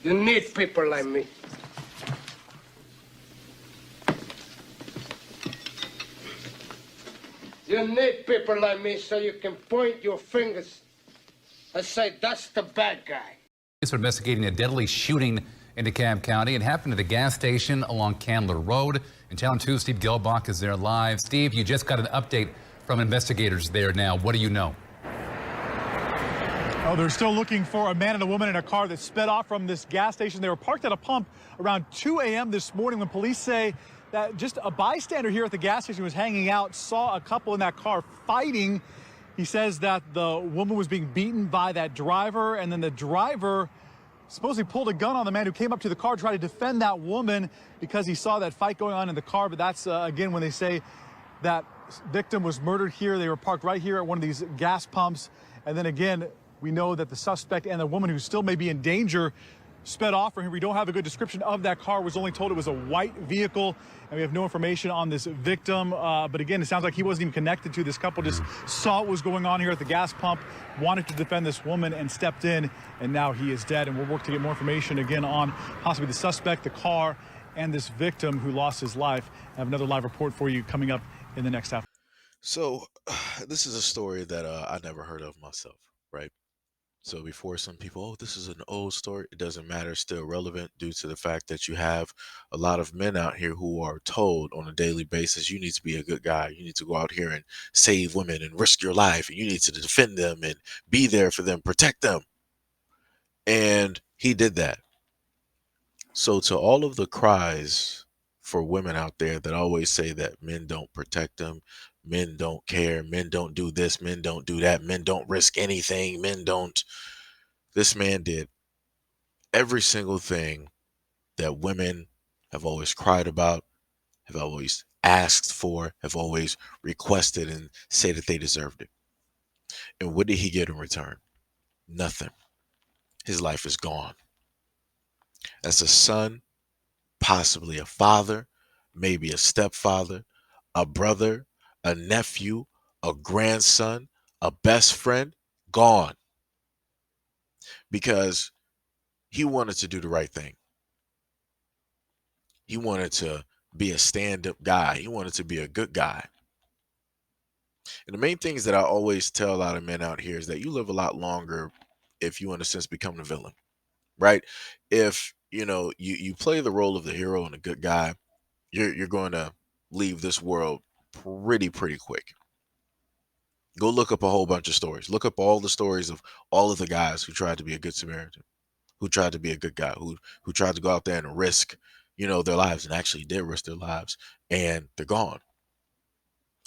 You need people like me. You need people like me so you can point your fingers and say, that's the bad guy. Police are investigating a deadly shooting in DeKalb County. It happened at the gas station along Candler Road. In Town 2, Steve Gelbach is there live. Steve, you just got an update from investigators there now. What do you know? Oh, they're still looking for a man and a woman in a car that sped off from this gas station. They were parked at a pump around 2 a.m. this morning when police say that just a bystander here at the gas station was hanging out, saw a couple in that car fighting. He says that the woman was being beaten by that driver, and then the driver supposedly pulled a gun on the man who came up to the car to try to defend that woman because he saw that fight going on in the car. But that's, again, when they say that victim was murdered here. They were parked right here at one of these gas pumps. And then again, we know that the suspect and the woman who still may be in danger sped off from here. We don't have a good description of that car. Was only told it was a white vehicle, and we have no information on this victim. But again, it sounds like he wasn't even connected to this couple, just saw what was going on here at the gas pump, wanted to defend this woman and stepped in, and now he is dead. And we'll work to get more information again on possibly the suspect, the car, and this victim who lost his life. I have another live report for you coming up in the next half. So, this is a story that I never heard of myself, right? So before some people, oh, this is an old story, it doesn't matter, still relevant due to the fact that you have a lot of men out here who are told on a daily basis, you need to be a good guy. You need to go out here and save women and risk your life. And you need to defend them and be there for them, protect them. And he did that. So to all of the cries for women out there that always say that men don't protect them, men don't care, men don't do this, men don't do that, men don't risk anything, men don't. This man did every single thing that women have always cried about, have always asked for, have always requested and say that they deserved it. And what did he get in return? Nothing. His life is gone. As a son, possibly a father, maybe a stepfather, a brother, a nephew, a grandson, a best friend, gone. Because he wanted to do the right thing. He wanted to be a stand-up guy. He wanted to be a good guy. And the main things that I always tell a lot of men out here is that you live a lot longer if you, in a sense, become the villain, right? If, you play the role of the hero and a good guy, you're going to leave this world pretty quick. Go look up a whole bunch of stories. Look up all the stories of all of the guys who tried to be a good Samaritan, who tried to be a good guy, who tried to go out there and risk, their lives, and actually did risk their lives, and they're gone.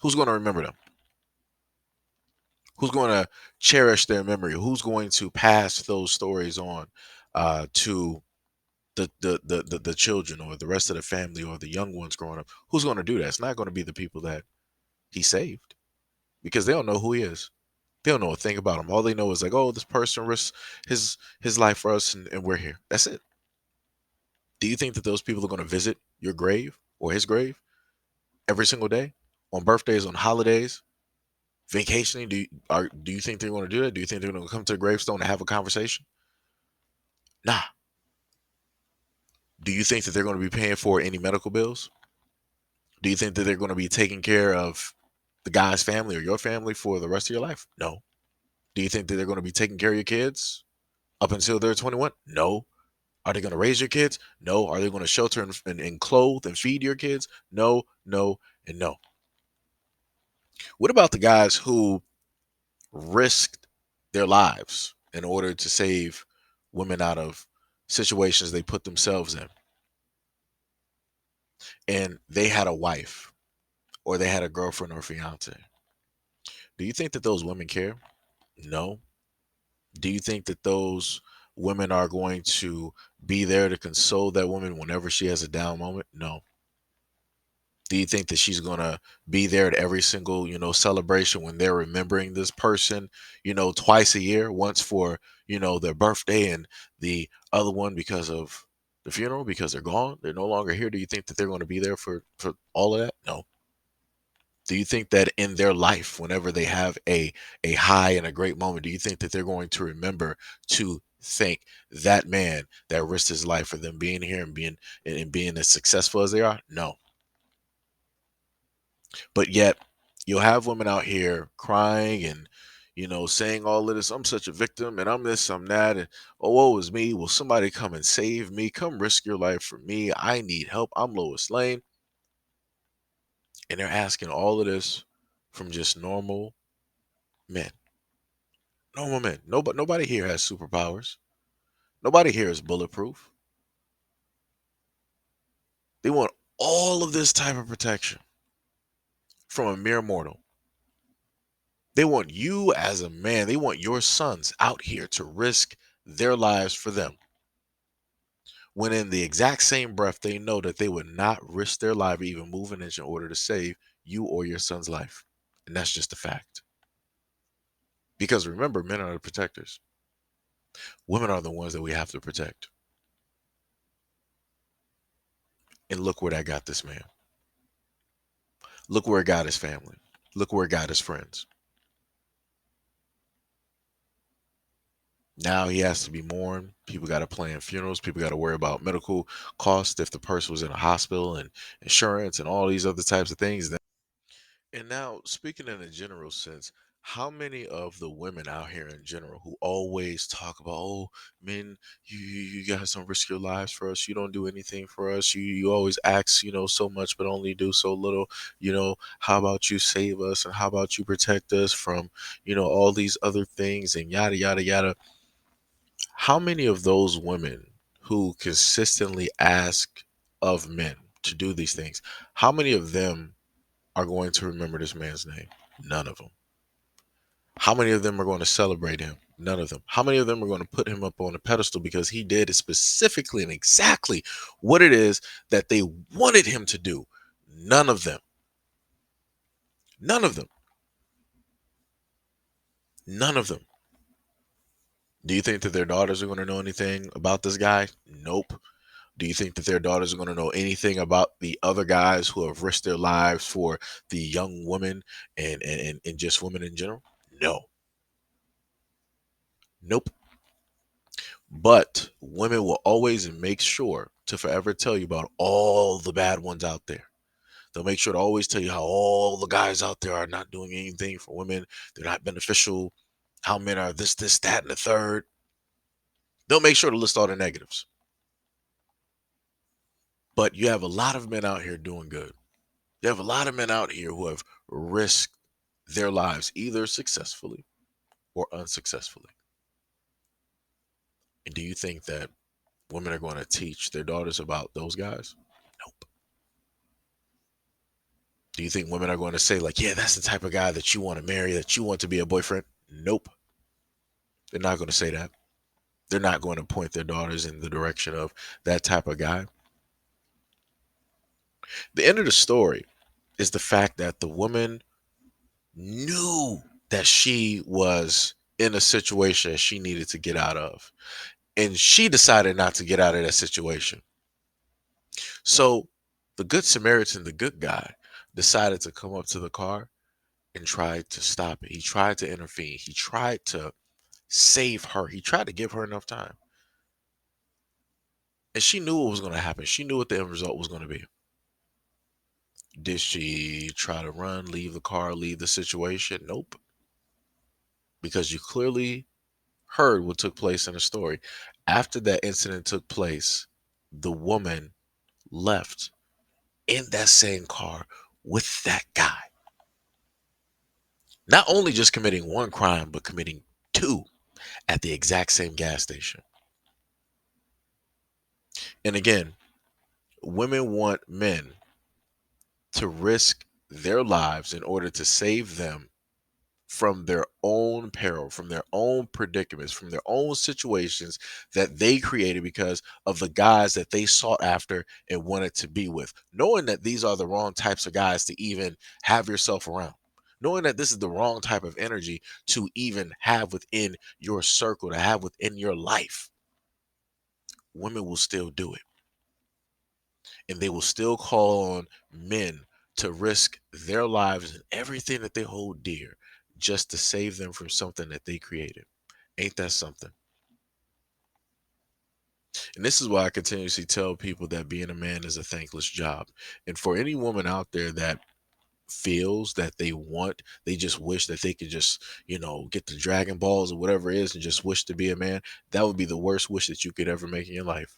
Who's going to remember them? Who's going to cherish their memory? Who's going to pass those stories on to the children or the rest of the family or the young ones growing up? Who's going to do that? It's not going to be the people that he saved, because they don't know who he is. They don't know a thing about him. All they know is like, oh, this person risked his life for us, and we're here. That's it. Do you think that those people are going to visit your grave or his grave every single day, on birthdays, on holidays, vacationing? Do you think they're going to do that? Do you think they're going to come to the gravestone and have a conversation? Nah. Do you think that they're going to be paying for any medical bills? Do you think that they're going to be taking care of the guy's family or your family for the rest of your life? No. Do you think that they're going to be taking care of your kids up until they're 21? No. Are they going to raise your kids? No. Are they going to shelter and clothe and feed your kids? No, no, and no. What about the guys who risked their lives in order to save women out of situations they put themselves in? And they had a wife, or they had a girlfriend or fiance. Do you think that those women care? No. Do you think that those women are going to be there to console that woman whenever she has a down moment? No. Do you think that she's going to be there at every single, celebration when they're remembering this person, twice a year, once for, their birthday and the other one because of the funeral, because they're gone, they're no longer here? Do you think that they're going to be there for all of that? No. Do you think that in their life, whenever they have a high and a great moment, do you think that they're going to remember to think that man that risked his life for them being here and being as successful as they are? No. But yet you'll have women out here crying and saying all of this. I'm such a victim and I'm this, I'm that, and oh, woe is me. Will somebody come and save me? Come risk your life for me. I need help. I'm Lois Lane. And they're asking all of this from just normal men. Normal men. Nobody here has superpowers. Nobody here is bulletproof. They want all of this type of protection from a mere mortal. They want you as a man, they want your sons out here to risk their lives for them. When in the exact same breath, they know that they would not risk their life or even move an inch in order to save you or your son's life. And that's just a fact. Because remember, men are the protectors. Women are the ones that we have to protect. And look where that got this man. Look where it got his family. Look where it got his friends. Now he has to be mourned. People got to plan funerals. People got to worry about medical costs if the person was in a hospital and insurance and all these other types of things. And now, speaking in a general sense, how many of the women out here in general who always talk about, oh, men, you guys don't risk your lives for us. You don't do anything for us. You always ask, so much, but only do so little. How about you save us? And how about you protect us from, all these other things and yada, yada, yada. How many of those women who consistently ask of men to do these things, how many of them are going to remember this man's name? None of them. How many of them are going to celebrate him? None of them. How many of them are going to put him up on a pedestal because he did specifically and exactly what it is that they wanted him to do? None of them. None of them. None of them. Do you think that their daughters are going to know anything about this guy? Nope. Do you think that their daughters are going to know anything about the other guys who have risked their lives for the young women and just women in general? No. Nope. But women will always make sure to forever tell you about all the bad ones out there. They'll make sure to always tell you how all the guys out there are not doing anything for women. They're not beneficial. How men are this, that, and the third. They'll make sure to list all the negatives. But you have a lot of men out here doing good. You have a lot of men out here who have risked their lives either successfully or unsuccessfully. And do you think that women are going to teach their daughters about those guys? Nope. Do you think women are going to say, like, yeah, that's the type of guy that you want to marry, that you want to be a boyfriend? Nope. They're not going to say that. They're not going to point their daughters in the direction of that type of guy. The end of the story is the fact that the woman knew that she was in a situation she needed to get out of. And she decided not to get out of that situation. So the good Samaritan, the good guy, decided to come up to the car and tried to stop it. He tried to intervene. He tried to save her. He tried to give her enough time. And she knew what was going to happen. She knew what the end result was going to be. Did she try to run, leave the car, leave the situation? Nope. Because you clearly heard what took place in the story. After that incident took place, the woman left in that same car with that guy. Not only just committing one crime, but committing two at the exact same gas station. And again, women want men to risk their lives in order to save them from their own peril, from their own predicaments, from their own situations that they created because of the guys that they sought after and wanted to be with, knowing that these are the wrong types of guys to even have yourself around, knowing that this is the wrong type of energy to even have within your circle, to have within your life. Women will still do it. And they will still call on men to risk their lives and everything that they hold dear just to save them from something that they created. Ain't that something? And this is why I continuously tell people that being a man is a thankless job. And for any woman out there that feels that they just wish that they could just, get the Dragon Balls or whatever it is and just wish to be a man, that would be the worst wish that you could ever make in your life.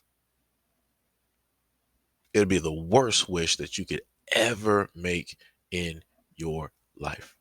It'd be the worst wish that you could ever make in your life.